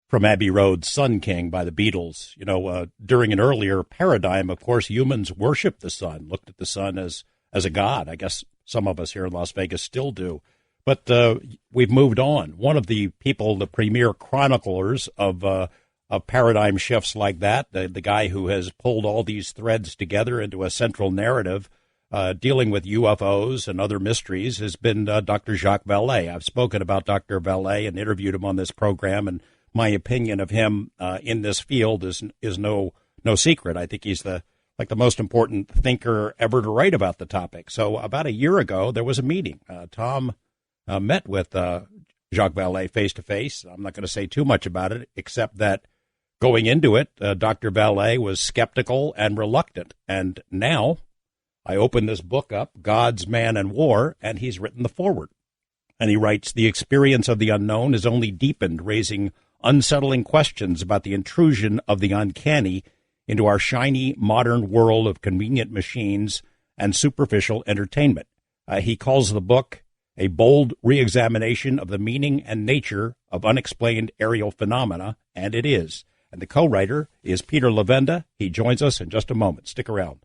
from Abbey Road's Sun King by the Beatles. During an earlier paradigm, of course, humans worshiped the sun, looked at the sun as a god. I guess some of us here in Las Vegas still do. But we've moved on. One of the people, the premier chroniclers of paradigm shifts like that, the guy who has pulled all these threads together into a central narrative dealing with UFOs and other mysteries, has been Dr. Jacques Vallée. I've spoken about Dr. Vallée and interviewed him on this program, and my opinion of him in this field is no secret. I think he's the most important thinker ever to write about the topic. So about a year ago, there was a meeting. Tom met with Jacques Vallée face-to-face. I'm not going to say too much about it, except that going into it, Dr. Vallée was skeptical and reluctant. And now I open this book up, Gods, Man, and War, and he's written the foreword. And he writes, "The experience of the unknown is only deepened, raising unsettling questions about the intrusion of the uncanny into our shiny modern world of convenient machines and superficial entertainment." He calls the book a bold reexamination of the meaning and nature of unexplained aerial phenomena, and it is. And the co-writer is Peter Levenda. He joins us in just a moment. Stick around.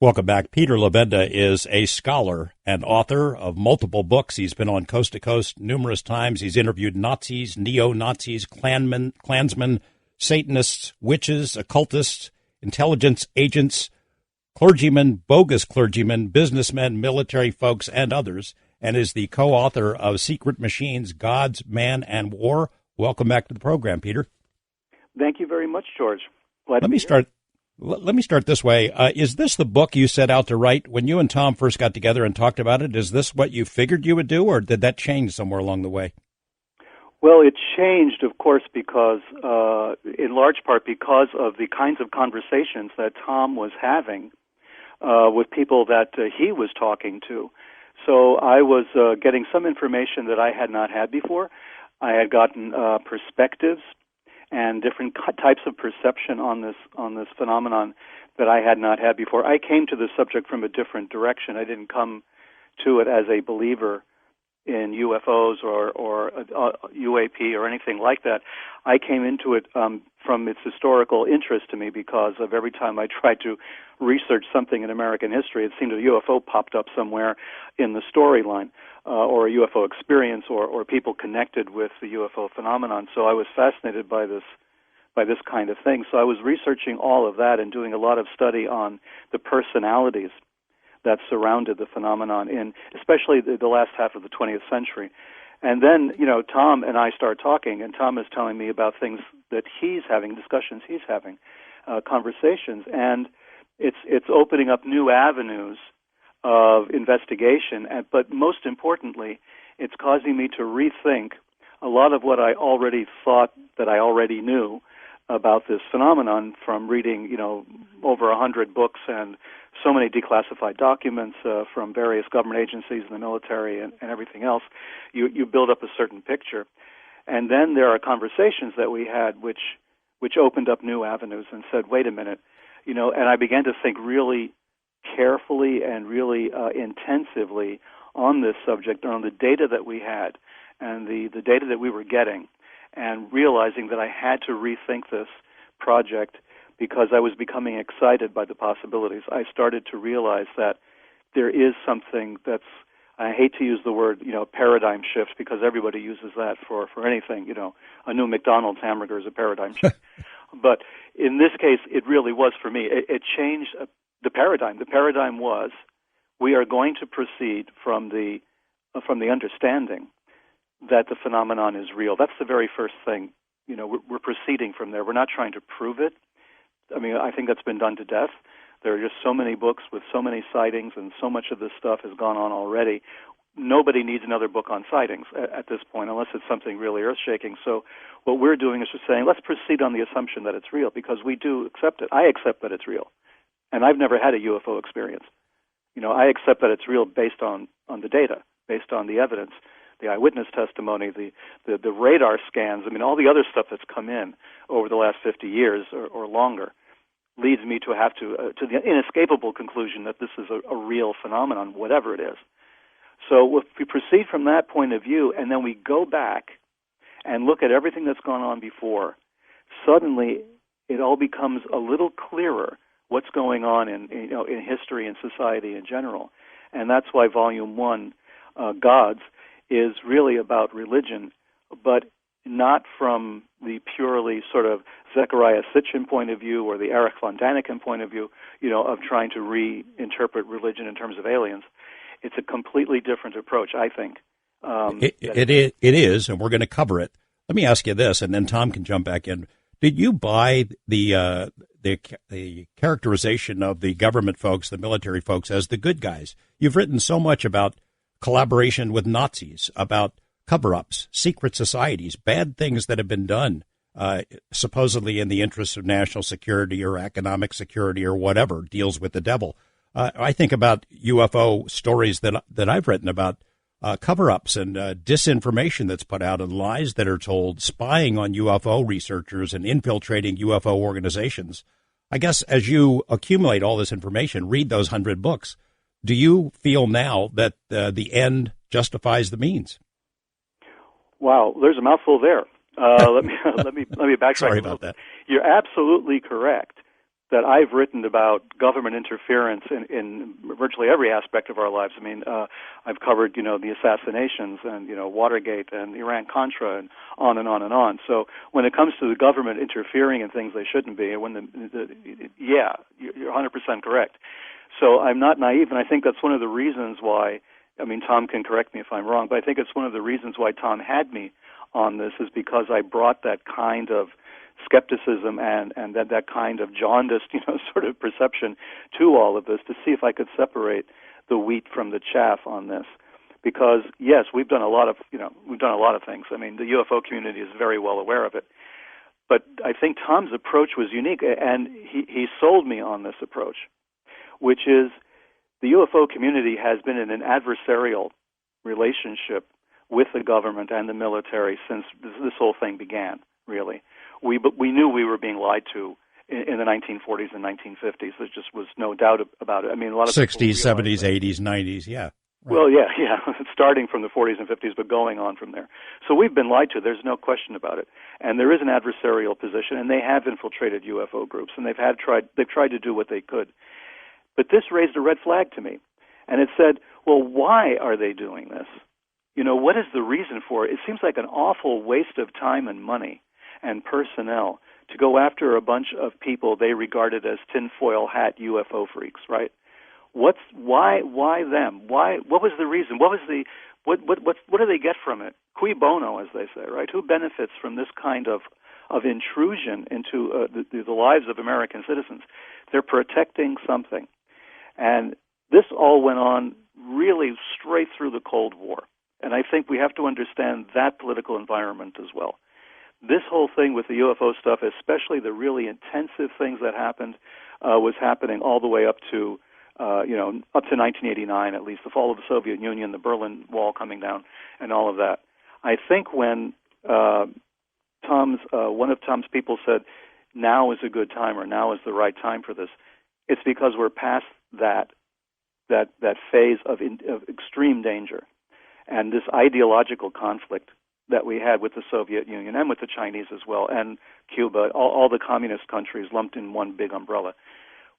Welcome back. Peter Levenda is a scholar and author of multiple books. He's been on Coast to Coast numerous times. He's interviewed Nazis, neo-Nazis, Klansmen, Satanists, witches, occultists, intelligence agents, clergymen, bogus clergymen, businessmen, military folks, and others, and is the co-author of Secret Machines, Gods, Man, and War. Welcome back to the program, Peter. Thank you very much, George. Let me start this way. Is this the book you set out to write when you and Tom first got together and talked about it? Is this what you figured you would do, or did that change somewhere along the way? Well, it changed, of course, because, in large part, because of the kinds of conversations that Tom was having with people that he was talking to. So I was getting some information that I had not had before. I had gotten perspectives and different types of perception on this phenomenon that I had not had before. I came to the subject from a different direction. I didn't come to it as a believer in UFOs or UAP or anything like that. I came into it from its historical interest to me because of every time I tried to research something in American history, it seemed a UFO popped up somewhere in the storyline, or a UFO experience, or people connected with the UFO phenomenon. So I was fascinated by this kind of thing. So I was researching all of that and doing a lot of study on the personalities that surrounded the phenomenon in especially the last half of the 20th century. And then, Tom and I start talking, and Tom is telling me about things that he's having, discussions he's having, conversations, and it's opening up new avenues of investigation, but most importantly, it's causing me to rethink a lot of what I already thought that I already knew about this phenomenon from reading, over 100 books and so many declassified documents from various government agencies and the military and everything else. You build up a certain picture. And then there are conversations that we had which opened up new avenues and said, wait a minute, and I began to think really carefully and really intensively on this subject, on the data that we had and the data that we were getting, and realizing that I had to rethink this project because I was becoming excited by the possibilities. I started to realize that there is something that's, I hate to use the word, paradigm shift, because everybody uses that for anything. A new McDonald's hamburger is a paradigm shift. But in this case, it really was for me. It changed the paradigm. The paradigm was we are going to proceed from the understanding that the phenomenon is real. That's the very first thing. We're proceeding from there. We're not trying to prove it. I mean, I think that's been done to death. There are just so many books with so many sightings, and so much of this stuff has gone on already. Nobody needs another book on sightings at this point, unless it's something really earth-shaking. So what we're doing is just saying, let's proceed on the assumption that it's real, because we do accept it. I accept that it's real. And I've never had a UFO experience. I accept that it's real based on the data, based on the evidence, the eyewitness testimony, the radar scans. I mean, all the other stuff that's come in over the last 50 years or longer leads me to have to the inescapable conclusion that this is a real phenomenon, whatever it is. So if we proceed from that point of view, and then we go back and look at everything that's gone on before, suddenly it all becomes a little clearer what's going on in history and society in general. And that's why Volume 1, Gods, is really about religion, but not from the purely sort of Zecharia Sitchin point of view or the Erich von Daniken point of view, of trying to reinterpret religion in terms of aliens. It's a completely different approach, I think. It is, and we're going to cover it. Let me ask you this, and then Tom can jump back in. Did you buy the characterization of the government folks, the military folks, as the good guys? You've written so much about collaboration with Nazis, about cover-ups, secret societies, bad things that have been done, supposedly in the interests of national security or economic security or whatever, deals with the devil. I think about UFO stories that I've written about cover-ups and disinformation that's put out and lies that are told, spying on UFO researchers and infiltrating UFO organizations. I guess as you accumulate all this information, read those 100 books, do you feel now that the end justifies the means? Wow, there's a mouthful there. Let me backtrack. Sorry about that. You're absolutely correct that I've written about government interference in virtually every aspect of our lives. I mean, I've covered, the assassinations and, Watergate and Iran-Contra and on and on and on. So when it comes to the government interfering in things they shouldn't be, yeah, you're 100% correct. So I'm not naive, and I think that's one of the reasons why, Tom can correct me if I'm wrong, but I think it's one of the reasons why Tom had me on this is because I brought that kind of skepticism and that kind of jaundiced, sort of perception to all of this to see if I could separate the wheat from the chaff on this. Because yes, we've done a lot of things. The UFO community is very well aware of it. But I think Tom's approach was unique, and he sold me on this approach, which is the UFO community has been in an adversarial relationship with the government and the military since this whole thing began, really. We knew we were being lied to in the 1940s and 1950s. There just was no doubt about it. A lot of 60s, 70s, 80s, 90s, yeah. Right. Well, yeah, starting from the 40s and 50s, but going on from there. So we've been lied to. There's no question about it. And there is an adversarial position, and they have infiltrated UFO groups, and they've tried to do what they could. But this raised a red flag to me, and it said, well, why are they doing this? What is the reason for it? It seems like an awful waste of time and money and personnel to go after a bunch of people they regarded as tinfoil hat UFO freaks, right? Why them? What was the reason? What do they get from it? Cui bono, as they say, right? Who benefits from this kind of intrusion into the lives of American citizens? They're protecting something. And this all went on really straight through the Cold War. And I think we have to understand that political environment as well. This whole thing with the UFO stuff, especially the really intensive things that happened, was happening all the way up to 1989, at least, the fall of the Soviet Union, the Berlin Wall coming down, and all of that. I think when one of Tom's people said, now is a good time or now is the right time for this, it's because we're past that phase of extreme danger. And this ideological conflict that we had with the Soviet Union and with the Chinese as well, and Cuba, all the communist countries lumped in one big umbrella.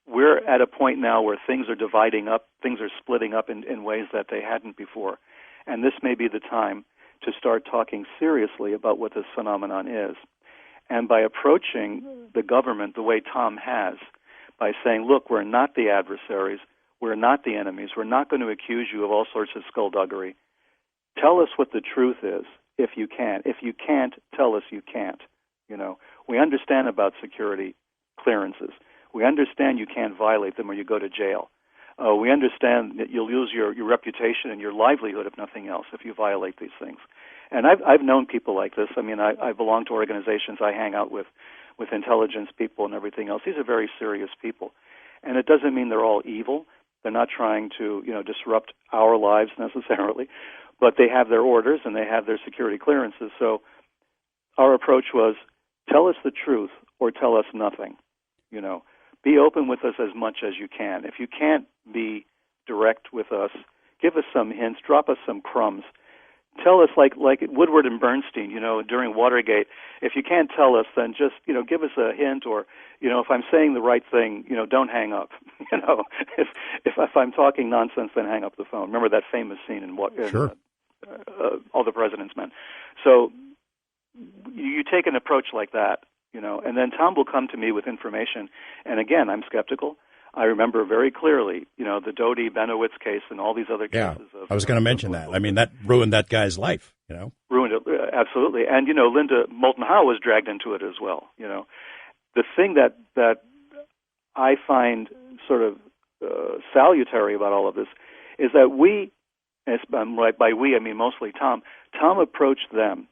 We're at a point now where things are dividing up, things are splitting up in ways that they hadn't before. And this may be the time to start talking seriously about what this phenomenon is. And by approaching the government the way Tom has, by saying, look, we're not the adversaries, we're not the enemies, we're not going to accuse you of all sorts of skullduggery. Tell us what the truth is, if you can. If you can't, tell us you can't. We understand about security clearances. We understand you can't violate them or you go to jail. We understand that you'll lose your reputation and your livelihood, if nothing else, if you violate these things. And I've known people like this. I belong to organizations. I hang out with intelligence people and everything else. These are very serious people. And it doesn't mean they're all evil. They're not trying to, disrupt our lives necessarily. But they have their orders and they have their security clearances. So our approach was, tell us the truth or tell us nothing. Be open with us as much as you can. If you can't be direct with us, give us some hints, drop us some crumbs. tell us like Woodward and Bernstein, during Watergate. If you can't tell us, then just, give us a hint, or, if I'm saying the right thing, don't hang up. If I'm talking nonsense, then hang up the phone. Remember that famous scene in Sure. All the President's Men. So you take an approach like that, and then Tom will come to me with information. And again, I'm skeptical. I remember very clearly, the Doty Benowitz case and all these other cases. Yeah, I was going to mention that. I mean, that ruined that guy's life, Ruined it, absolutely. And, Linda Moulton Howe was dragged into it as well, The thing that I find sort of salutary about all of this is that we, by we I mean mostly Tom approached them.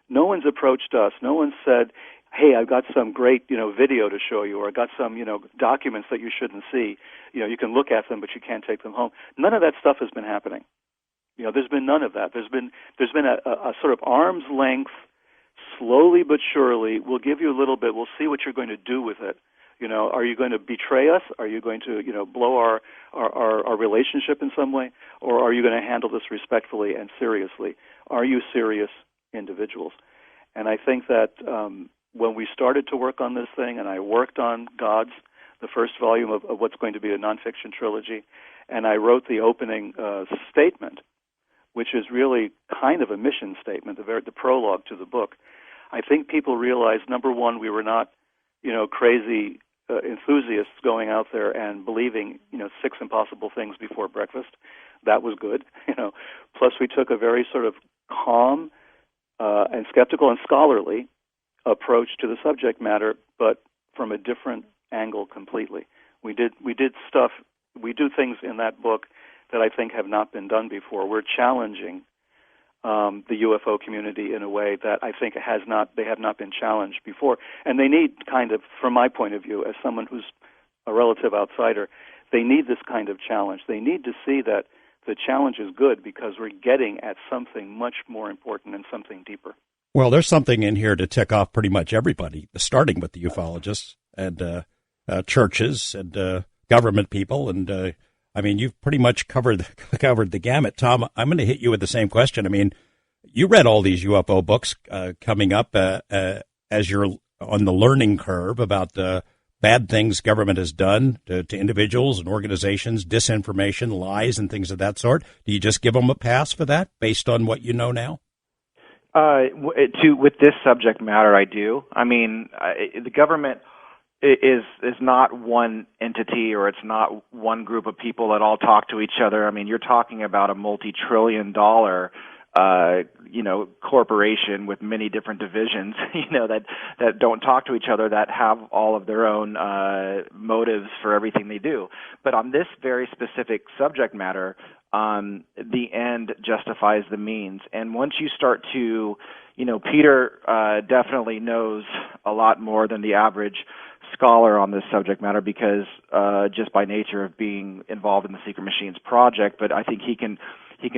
No one's approached us. No one said, hey, I've got some great, video to show you, or I got some, documents that you shouldn't see. You can look at them, but you can't take them home. None of that stuff has been happening. There's been none of that. There's been a sort of arm's length, slowly but surely, we'll give you a little bit, we'll see what you're going to do with it. Are you going to betray us? Are you going to, blow our relationship in some way? Or are you going to handle this respectfully and seriously? Are you serious individuals? And I think that when we started to work on this thing, and I worked on Gods, the first volume of what's going to be a nonfiction trilogy, and I wrote the opening statement, which is really kind of a mission statement, the prologue to the book. I think people realized, number one, we were not, crazy enthusiasts going out there and believing, 6 impossible things before breakfast. That was good, Plus, we took a very sort of calm and skeptical and scholarly approach to the subject matter, but from a different angle completely. We do things in that book that I think have not been done before. We're challenging the UFO community in a way that I think they have not been challenged before. And they need kind of, from my point of view, as someone who's a relative outsider, they need this kind of challenge. They need to see that the challenge is good because we're getting at something much more important and something deeper. Well, there's something in here to tick off pretty much everybody, starting with the ufologists and churches and government people. And you've pretty much covered the gamut. Tom, I'm going to hit you with the same question. I mean, you read all these UFO books coming up as you're on the learning curve about bad things government has done to individuals and organizations, disinformation, lies, and things of that sort. Do you just give them a pass for that based on what you know now? With this subject matter, I do. I mean, the government is not one entity, or it's not one group of people that all talk to each other. I mean, you're talking about a multi-trillion-dollar corporation with many different divisions, that don't talk to each other, that have all of their own motives for everything they do. But on this very specific subject matter, the end justifies the means. And once you start to, Peter definitely knows a lot more than the average scholar on this subject matter because just by nature of being involved in the Secret Machines project, but I think he can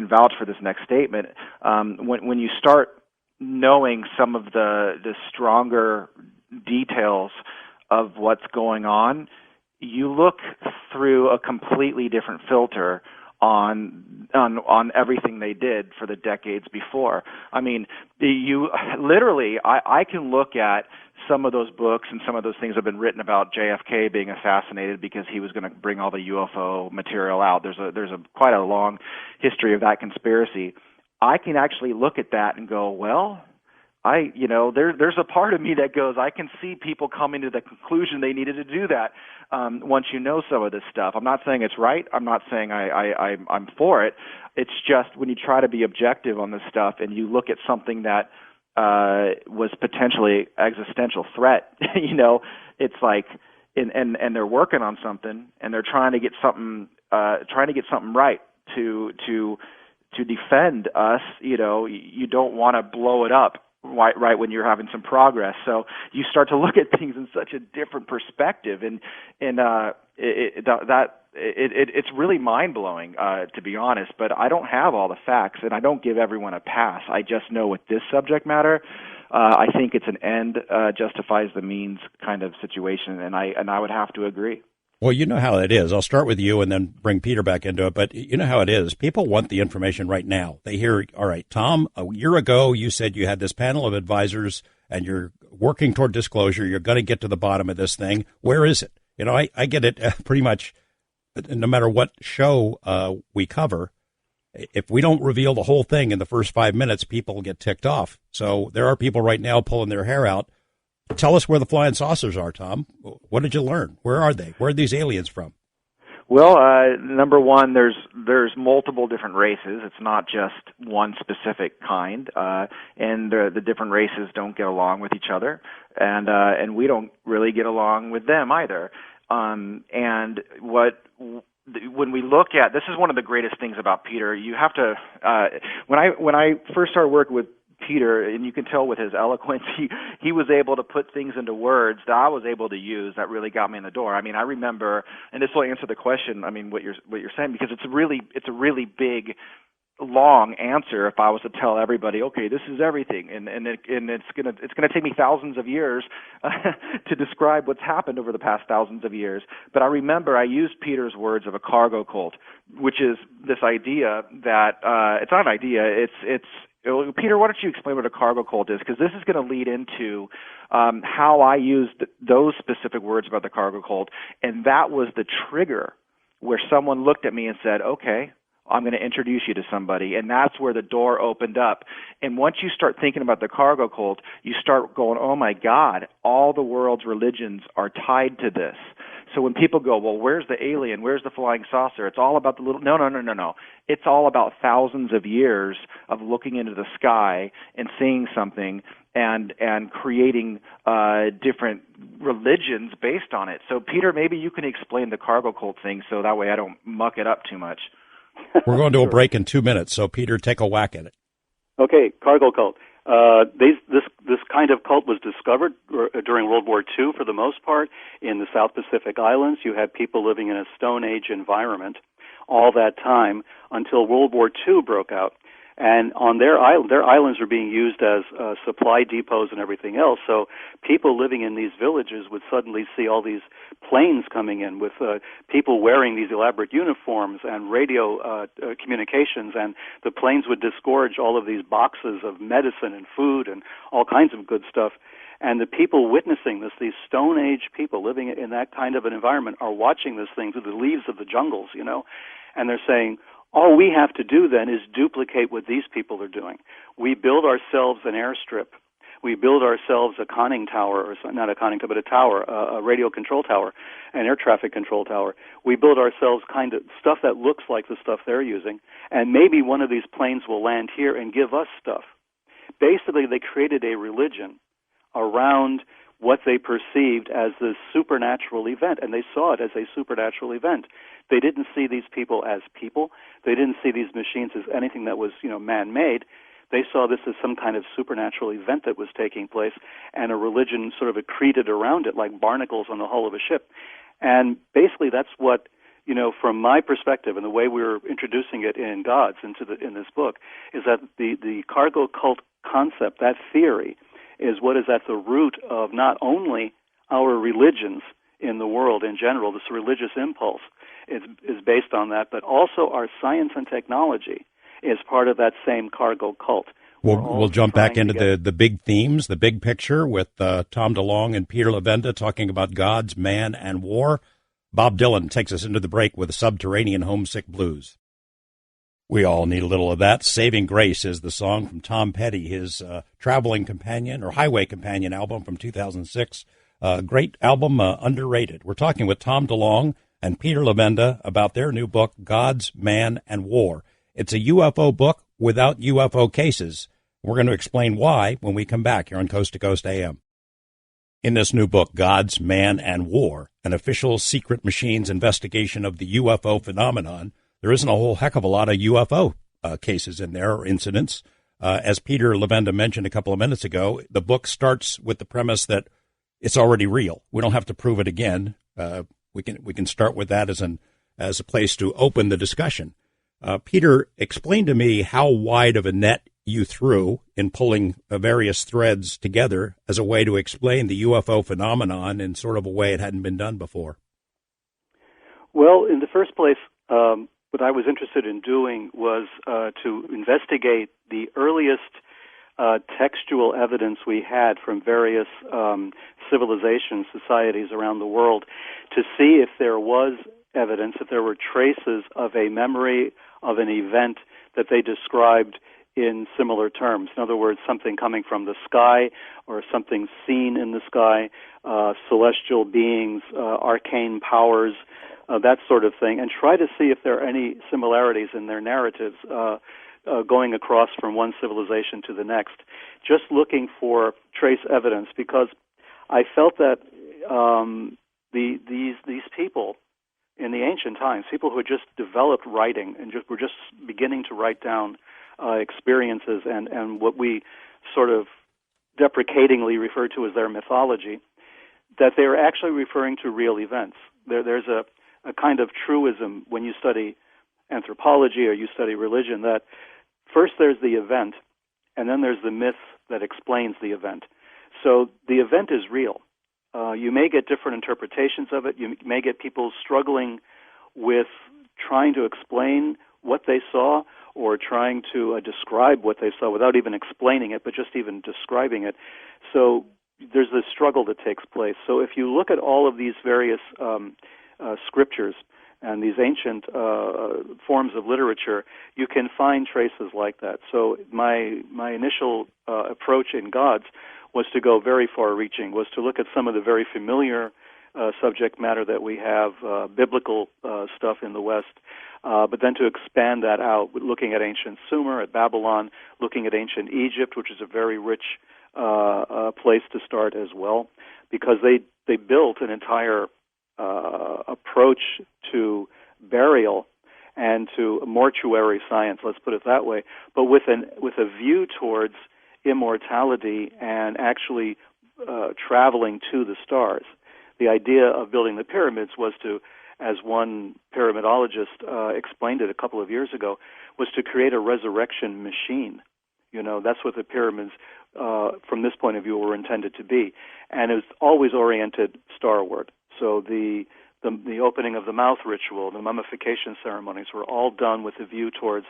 vouch for this next statement. When you start knowing some of the stronger details of what's going on, you look through a completely different filter on everything they did for the decades before. I mean, I can look at some of those books and some of those things have been written about JFK being assassinated because he was going to bring all the UFO material out. There's quite a long history of that conspiracy. I can actually look at that and go, well, there's a part of me that goes, I can see people coming to the conclusion they needed to do that once you know some of this stuff. I'm not saying it's right. I'm not saying I'm for it. It's just when you try to be objective on this stuff and you look at something that was potentially existential threat, it's like, and they're working on something and they're trying to get something right to defend us. You don't want to blow it up right when you're having some progress. So you start to look at things in such a different perspective, and it's really mind-blowing, to be honest. But I don't have all the facts, and I don't give everyone a pass. I just know with this subject matter, I think it's an end justifies the means kind of situation, and I would have to agree. Well, you know how it is. I'll start with you and then bring Peter back into it. But you know how it is. People want the information right now. They hear, all right, Tom, a year ago you said you had this panel of advisors and you're working toward disclosure. You're going to get to the bottom of this thing. Where is it? You know, I get it pretty much no matter what show we cover. If we don't reveal the whole thing in the first 5 minutes, people get ticked off. So there are people right now pulling their hair out. Tell us where the flying saucers are, Tom. What did you learn? Where are they? Where are these aliens from? Well, number one, there's multiple different races. It's not just one specific kind, and the different races don't get along with each other, and we don't really get along with them either. And when we look at, this is one of the greatest things about Peter. You have to when I first started working with Peter, and you can tell with his eloquence, he was able to put things into words that I was able to use that really got me in the door. I mean, I remember, and this will answer the question. I mean, what you're saying, because it's a really big, long answer. If I was to tell everybody, okay, this is everything, and it's gonna take me thousands of years to describe what's happened over the past thousands of years. But I remember I used Peter's words of a cargo cult, which is this idea that it's not an idea. It's Peter, why don't you explain what a cargo cult is? Because this is going to lead into how I used those specific words about the cargo cult, and that was the trigger where someone looked at me and said, okay, I'm going to introduce you to somebody, and that's where the door opened up. And once you start thinking about the cargo cult, you start going, oh my God, all the world's religions are tied to this. So when people go, well, where's the alien? Where's the flying saucer? It's all about the little, no. It's all about thousands of years of looking into the sky and seeing something and creating different religions based on it. So Peter, maybe you can explain the cargo cult thing so that way I don't muck it up too much. We're going to a break in 2 minutes, so Peter, take a whack at it. Okay, cargo cult. This kind of cult was discovered during World War II for the most part in the South Pacific Islands. You had people living in a Stone Age environment all that time until World War II broke out. And on their islands were being used as supply depots and everything else. So people living in these villages would suddenly see all these planes coming in with people wearing these elaborate uniforms and radio communications, and the planes would disgorge all of these boxes of medicine and food and all kinds of good stuff. And the people witnessing this, these Stone Age people living in that kind of an environment, are watching this thing through the leaves of the jungles, and they're saying, all we have to do then is duplicate what these people are doing. We build ourselves an airstrip. We build ourselves a conning tower, or not a conning tower, but a tower, a radio control tower, an air traffic control tower. We build ourselves kind of stuff that looks like the stuff they're using, and maybe one of these planes will land here and give us stuff. Basically, they created a religion around what they perceived as this supernatural event, and they saw it as a supernatural event. They didn't see these people as people. They didn't see these machines as anything that was, man-made. They saw this as some kind of supernatural event that was taking place, and a religion sort of accreted around it like barnacles on the hull of a ship. And basically that's what, from my perspective and the way we're introducing it in Gods in this book, is that the cargo cult concept, that theory, is what is at the root of not only our religions in the world in general, this religious impulse is based on that, but also our science and technology is part of that same cargo cult. We'll jump back into the big themes, the big picture, with Tom DeLonge and Peter Levenda talking about gods, man, and war. Bob Dylan takes us into the break with Subterranean Homesick Blues. We all need a little of that. Saving Grace is the song from Tom Petty, his traveling companion or highway companion album from 2006. Great album, underrated. We're talking with Tom DeLonge and Peter Levenda about their new book, Gods, Man, and War. It's a UFO book without UFO cases. We're going to explain why when we come back here on Coast to Coast AM. In this new book, Gods, Man, and War, an official secret machines investigation of the UFO phenomenon, there isn't a whole heck of a lot of UFO cases in there or incidents. As Peter Levenda mentioned a couple of minutes ago, the book starts with the premise that it's already real. We don't have to prove it again. We can start with that as a place to open the discussion. Peter, explain to me how wide of a net you threw in pulling various threads together as a way to explain the UFO phenomenon in sort of a way it hadn't been done before. Well, in the first place, what I was interested in doing was to investigate the earliest textual evidence we had from various civilizations, societies around the world, to see if there was evidence, if there were traces of a memory of an event that they described in similar terms. In other words, something coming from the sky or something seen in the sky, celestial beings, arcane powers, that sort of thing, and try to see if there are any similarities in their narratives going across from one civilization to the next, just looking for trace evidence, because I felt that these people in the ancient times, people who had just developed writing and were just beginning to write down experiences and what we sort of deprecatingly refer to as their mythology, that they are actually referring to real events. There's a kind of truism when you study anthropology or you study religion, that first there's the event, and then there's the myth that explains the event. So the event is real. You may get different interpretations of it. You may get people struggling with trying to explain what they saw or trying to describe what they saw without even explaining it, but just even describing it. So there's this struggle that takes place. So if you look at all of these various scriptures and these ancient forms of literature, you can find traces like that. So my initial approach in Gods was to go very far-reaching, was to look at some of the very familiar subject matter that we have, biblical stuff in the West, but then to expand that out, looking at ancient Sumer, at Babylon, looking at ancient Egypt, which is a very rich place to start as well, because they built an entire approach to burial and to mortuary science, let's put it that way, but with a view towards immortality and actually traveling to the stars. The idea of building the pyramids was to, as one pyramidologist explained it a couple of years ago, was to create a resurrection machine. You know, that's what the pyramids, from this point of view, were intended to be. And it was always oriented starward. So the opening of the mouth ritual, the mummification ceremonies were all done with a view towards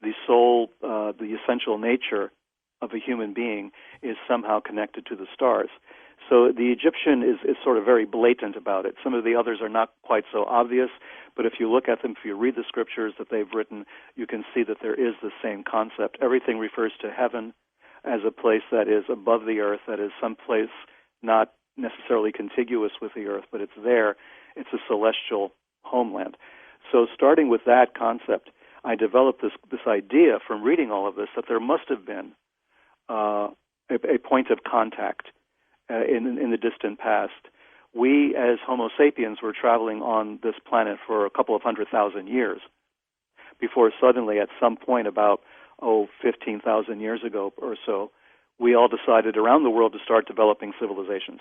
the soul, the essential nature of a human being is somehow connected to the stars. So the Egyptian is sort of very blatant about it. Some of the others are not quite so obvious, but if you look at them, if you read the scriptures that they've written, you can see that there is the same concept. Everything refers to heaven as a place that is above the earth, that is some place not necessarily contiguous with the earth, but it's there. It's a celestial homeland. So starting with that concept, I developed this idea from reading all of this that there must have been a point of contact in the distant past. We, as Homo sapiens, were traveling on this planet for a couple of 100,000 years before suddenly, at some point about 15,000 years ago or so, we all decided around the world to start developing civilizations.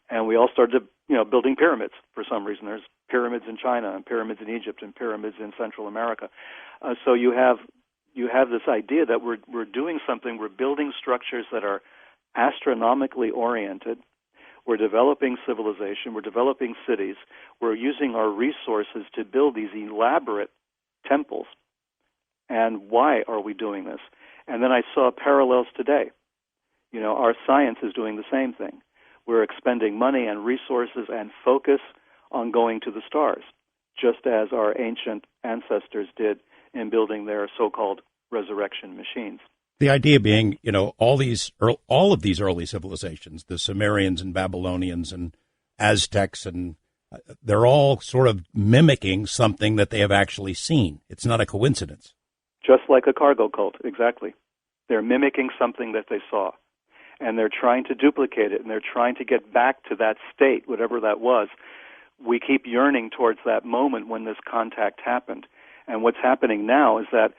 And we all started, building pyramids for some reason. There's pyramids in China and pyramids in Egypt and pyramids in Central America. So you have this idea that we're doing something. We're building structures that are astronomically oriented. We're developing civilization. We're developing cities. We're using our resources to build these elaborate temples. And why are we doing this? And then I saw parallels today. Our science is doing the same thing. We're expending money and resources and focus on going to the stars, just as our ancient ancestors did in building their so-called resurrection machines. The idea being, all of these early civilizations, the Sumerians and Babylonians and Aztecs, and they're all sort of mimicking something that they have actually seen. It's not a coincidence. Just like a cargo cult, exactly. They're mimicking something that they saw. And they're trying to duplicate it, and they're trying to get back to that state, whatever that was. We keep yearning towards that moment when this contact happened. And what's happening now is that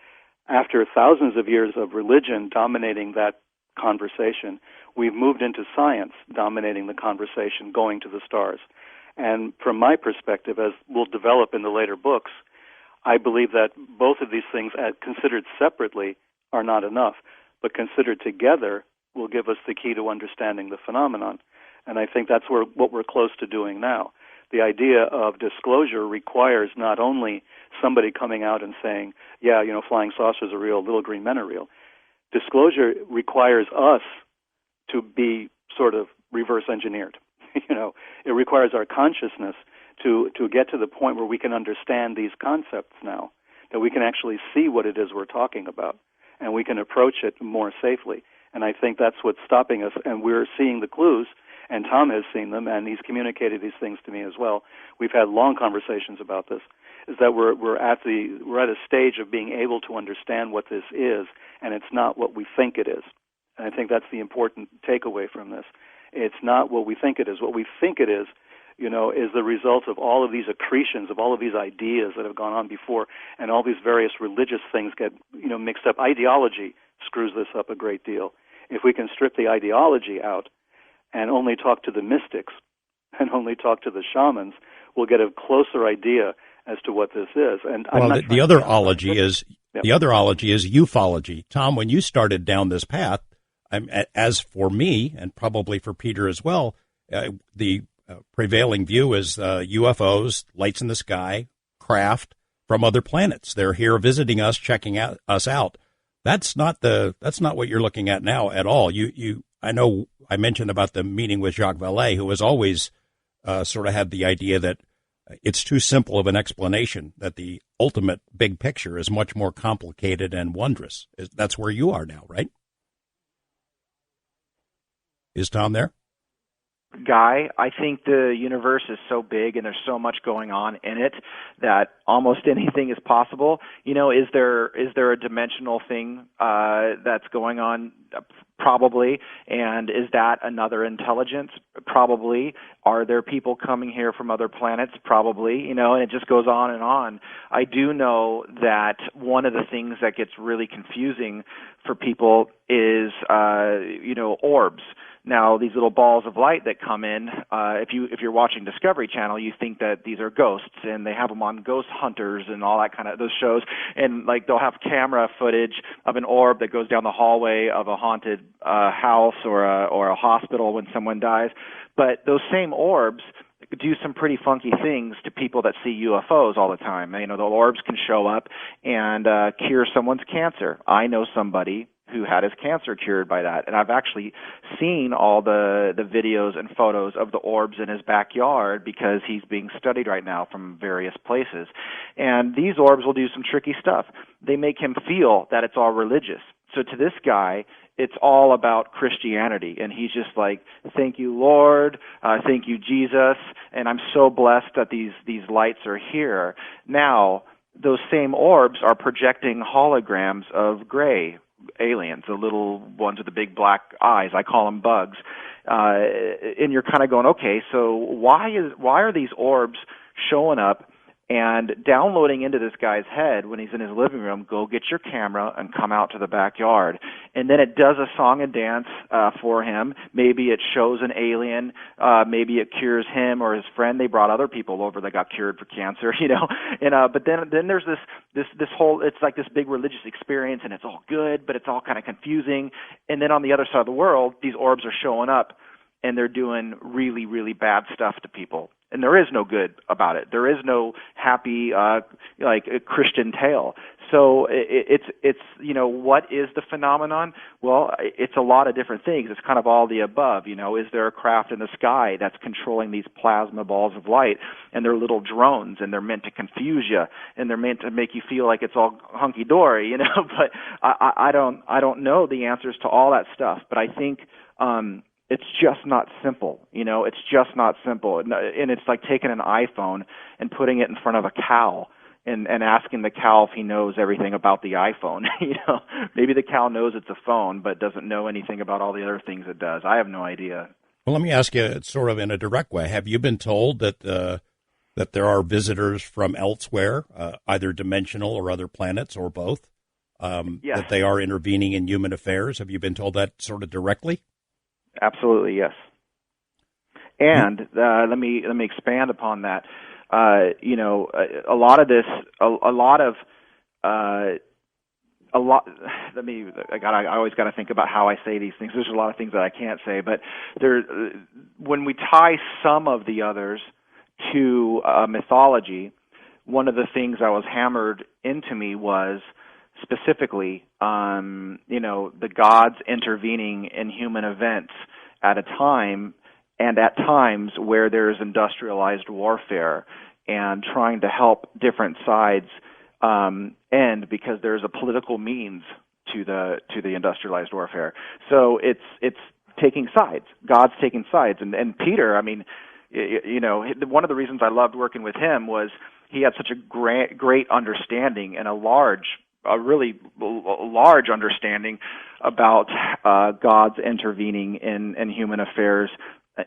after thousands of years of religion dominating that conversation, we've moved into science dominating the conversation, going to the stars. And from my perspective, as we'll develop in the later books, I believe that both of these things, considered separately, are not enough, but considered together will give us the key to understanding the phenomenon. And I think that's what we're close to doing now. the idea of disclosure requires not only somebody coming out and saying, yeah, flying saucers are real, little green men are real. Disclosure requires us to be sort of reverse engineered. It requires our consciousness to get to the point where we can understand these concepts now, that we can actually see what it is we're talking about, and we can approach it more safely. And I think that's what's stopping us, and we're seeing the clues, and Tom has seen them, and he's communicated these things to me as well. We've had long conversations about this, is that we're at a stage of being able to understand what this is, and it's not what we think it is. And I think that's the important takeaway from this. It's not what we think it is. What we think it is the result of all of these accretions, of all of these ideas that have gone on before, and all these various religious things get, mixed up. Ideology screws this up a great deal. If we can strip the ideology out and only talk to the mystics and only talk to the shamans, we'll get a closer idea as to what this is. And the other ology is ufology. Tom, when you started down this path, as for me and probably for Peter as well, the prevailing view is UFOs, lights in the sky, craft from other planets. They're here visiting us, checking us out. That's not what you're looking at now at all. I know I mentioned about the meeting with Jacques Vallée, who has always sort of had the idea that it's too simple of an explanation, that the ultimate big picture is much more complicated and wondrous. That's where you are now, right? Is Tom there? Guy, I think the universe is so big and there's so much going on in it that almost anything is possible. Is there a dimensional thing that's going on? Probably. And is that another intelligence? Probably. Are there people coming here from other planets? Probably. And it just goes on and on. I do know that one of the things that gets really confusing for people is, orbs. Now, these little balls of light that come in, if you're watching Discovery Channel, you think that these are ghosts, and they have them on Ghost Hunters and all that kind of those shows, and they'll have camera footage of an orb that goes down the hallway of a haunted house or a hospital when someone dies. But those same orbs do some pretty funky things to people that see UFOs all the time. The orbs can show up and cure someone's cancer. I know somebody who had his cancer cured by that. And I've actually seen all the videos and photos of the orbs in his backyard because he's being studied right now from various places. And these orbs will do some tricky stuff. They make him feel that it's all religious. So to this guy, it's all about Christianity. And he's just like, thank you, Lord. Thank you, Jesus. And I'm so blessed that these lights are here. Now, those same orbs are projecting holograms of gray aliens, the little ones with the big black eyes. I call them bugs. And you're kind of going, okay, so why are these orbs showing up and downloading into this guy's head when he's in his living room? Go get your camera and come out to the backyard. And then it does a song and dance for him. Maybe it shows an alien. Maybe it cures him or his friend. They brought other people over that got cured for cancer, And but then there's this whole, it's like this big religious experience, and it's all good, but it's all kind of confusing. And then on the other side of the world, these orbs are showing up, and they're doing really, really bad stuff to people. And there is no good about it. There is no happy, Christian tale. So it's what is the phenomenon? Well, it's a lot of different things. It's kind of all the above. Is there a craft in the sky that's controlling these plasma balls of light, and they're little drones, and they're meant to confuse you, and they're meant to make you feel like it's all hunky dory, But I don't know the answers to all that stuff. But I think it's just not simple, It's just not simple, and it's like taking an iPhone and putting it in front of a cow and asking the cow if he knows everything about the iPhone. Maybe the cow knows it's a phone, but doesn't know anything about all the other things it does. I have no idea. Well, let me ask you, sort of in a direct way. Have you been told that there are visitors from elsewhere, either dimensional or other planets or both? Yes. That they are intervening in human affairs? Have you been told that sort of directly? Absolutely, yes. And let me expand upon that. I always got to think about how I say these things. There's a lot of things that I can't say, but when we tie some of the others to mythology, one of the things that was hammered into me was specifically, the gods intervening in human events at a time and at times where there's industrialized warfare and trying to help different sides end because there's a political means to the industrialized warfare. So it's taking sides. God's taking sides, and Peter. I mean, one of the reasons I loved working with him was he had such a great understanding and a really large understanding about God's intervening in human affairs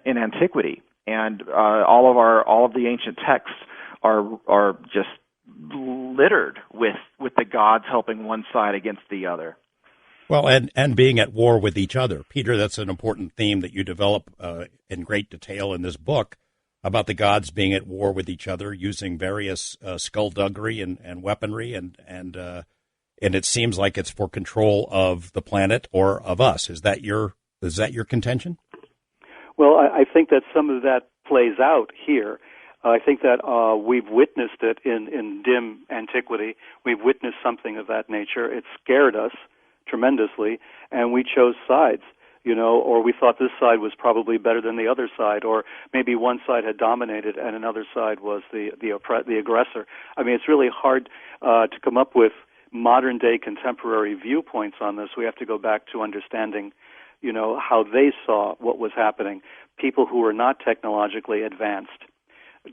in antiquity, and all of the ancient texts are just littered with the gods helping one side against the other. Well, and being at war with each other. Peter, that's an important theme that you develop in great detail in this book about the gods being at war with each other, using various skullduggery and weaponry, and it seems like it's for control of the planet or of us. Is that your contention? Well, I think that some of that plays out here. I think that we've witnessed it in dim antiquity. We've witnessed something of that nature. It scared us tremendously, and we chose sides, or we thought this side was probably better than the other side, or maybe one side had dominated and another side was the aggressor. I mean, it's really hard to come up with modern-day contemporary viewpoints on this. We have to go back to understanding how they saw what was happening. People who were not technologically advanced,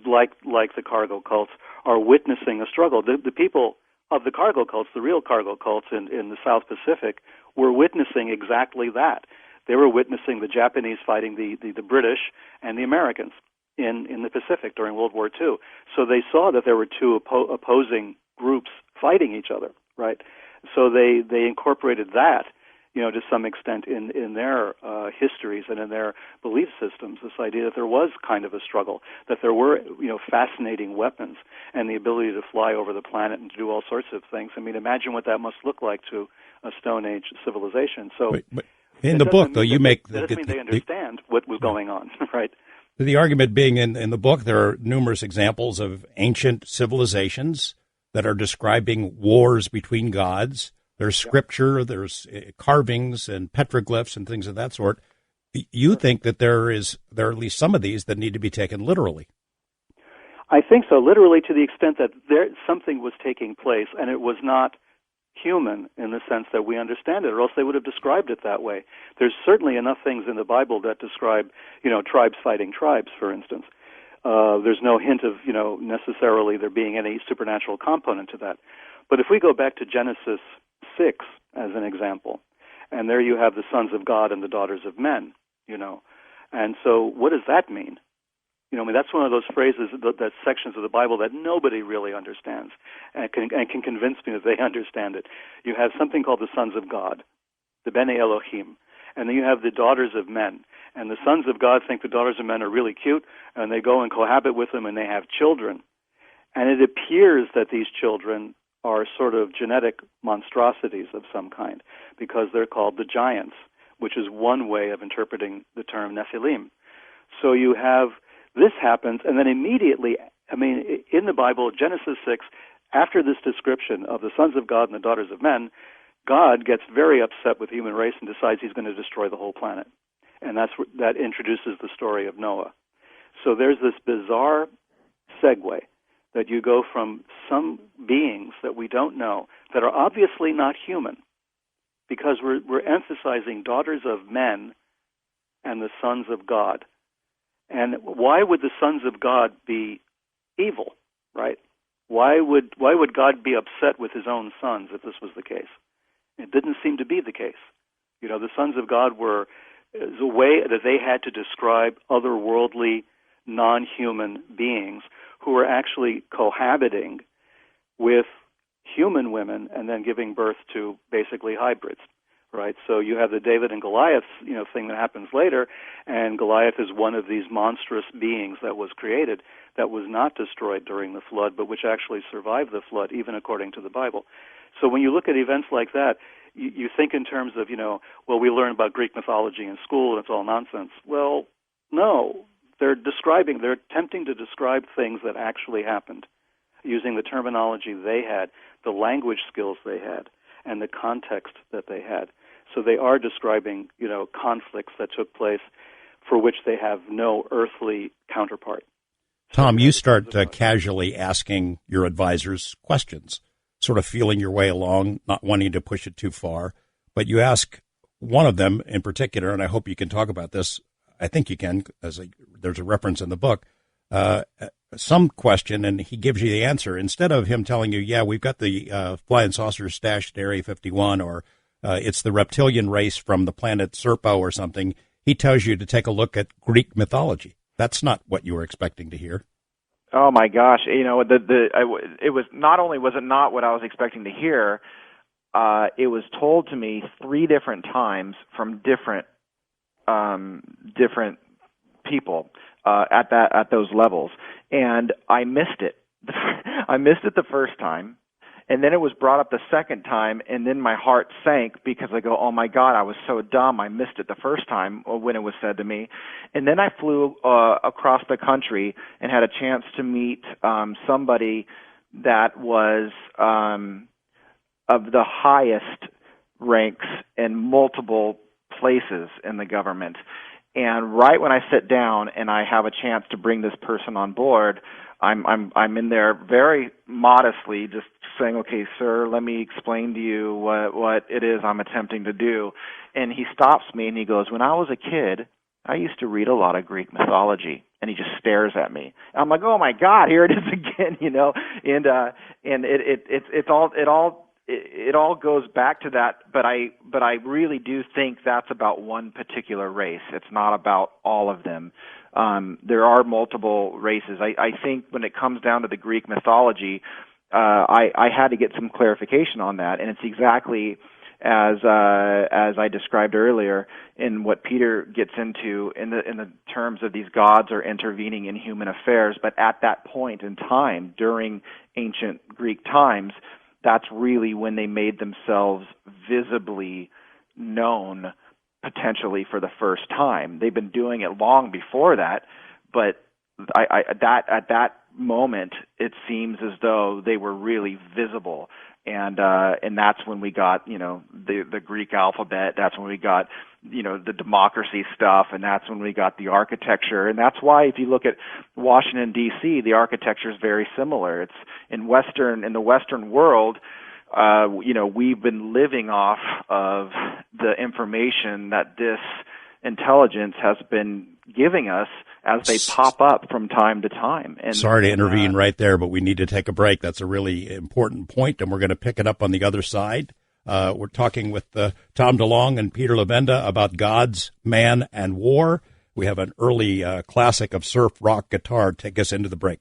like the cargo cults, are witnessing a struggle. The people of the cargo cults, the real cargo cults in the South Pacific, were witnessing exactly that. They were witnessing the Japanese fighting the British and the Americans in the Pacific during World War II. So they saw that there were two opposing groups fighting each other, right? So they incorporated that, to some extent in their histories and in their belief systems, this idea that there was kind of a struggle, that there were, fascinating weapons and the ability to fly over the planet and to do all sorts of things. I mean, imagine what that must look like to a Stone Age civilization. So but in the book, though, you make... That doesn't mean they understand what was going on, right? The argument being in the book, there are numerous examples of ancient civilizations that are describing wars between gods. There's scripture, there's carvings and petroglyphs and things of that sort. You think that there are at least some of these that need to be taken literally. I think so, literally to the extent that something was taking place and it was not human in the sense that we understand it, or else they would have described it that way. There's certainly enough things in the Bible that describe, tribes fighting tribes, for instance. There's no hint of, necessarily there being any supernatural component to that. But if we go back to Genesis 6 as an example, and there you have the sons of God and the daughters of men, and so what does that mean? That's one of those phrases, that sections of the Bible that nobody really understands and can convince me that they understand it. You have something called the sons of God, the Bene Elohim, and then you have the daughters of men. And the sons of God think the daughters of men are really cute, and they go and cohabit with them, and they have children. And it appears that these children are sort of genetic monstrosities of some kind, because they're called the giants, which is one way of interpreting the term Nephilim. So you have... This happens, and then immediately, in the Bible, Genesis 6, after this description of the sons of God and the daughters of men, God gets very upset with the human race and decides he's going to destroy the whole planet. And that introduces the story of Noah. So there's this bizarre segue that you go from some beings that we don't know, that are obviously not human, because we're emphasizing daughters of men and the sons of God. And why would the sons of God be evil, right? Why would God be upset with his own sons if this was the case? It didn't seem to be the case. The sons of God were the way that they had to describe otherworldly, non-human beings who were actually cohabiting with human women and then giving birth to basically hybrids. Right, so you have the David and Goliath, thing that happens later, and Goliath is one of these monstrous beings that was created that was not destroyed during the flood, but which actually survived the flood, even according to the Bible. So when you look at events like that, you think in terms of, we learn about Greek mythology in school and it's all nonsense. Well, no, they're attempting to describe things that actually happened using the terminology they had, the language skills they had, and the context that they had. So they are describing, conflicts that took place for which they have no earthly counterpart. Tom, you start casually asking your advisors questions, sort of feeling your way along, not wanting to push it too far. But you ask one of them in particular, and I hope you can talk about this. I think you can, there's a reference in the book, some question, and he gives you the answer. Instead of him telling you, yeah, we've got the flying saucers stashed at Area 51, or it's the reptilian race from the planet Serpo or something, he tells you to take a look at Greek mythology. That's not what you were expecting to hear. Oh my gosh! It was not only was it not what I was expecting to hear, it was told to me 3 different times from different people at those levels, and I missed it. I missed it the first time. And then it was brought up the second time, and then my heart sank because I go, oh, my God, I was so dumb. I missed it the first time when it was said to me. And then I flew across the country and had a chance to meet somebody that was of the highest ranks in multiple places in the government. And right when I sit down and I have a chance to bring this person on board, I'm in there very modestly just saying, okay, sir, let me explain to you what it is I'm attempting to do. And he stops me and he goes, when I was a kid, I used to read a lot of Greek mythology. And he just stares at me. I'm like, oh my God, here it is again, And it all goes back to that. But I really do think that's about one particular race. It's not about all of them. There are multiple races. I think when it comes down to the Greek mythology, I had to get some clarification on that, and it's exactly as I described earlier in what Peter gets into in the terms of these gods are intervening in human affairs. But at that point in time, during ancient Greek times, that's really when they made themselves visibly known, potentially for the first time. They've been doing it long before that, but at that moment, it seems as though they were really visible, and that's when we got the Greek alphabet. That's when we got the democracy stuff, and that's when we got the architecture, and that's why if you look at Washington D.C., the architecture is very similar. It's in the Western world. We've been living off of the information that this intelligence has been giving us as they pop up from time to time. And sorry to intervene right there, but we need to take a break. That's a really important point, and we're going to pick it up on the other side. We're talking with Tom DeLonge and Peter Levenda about gods, man, and war. We have an early classic of surf rock guitar take us into the break.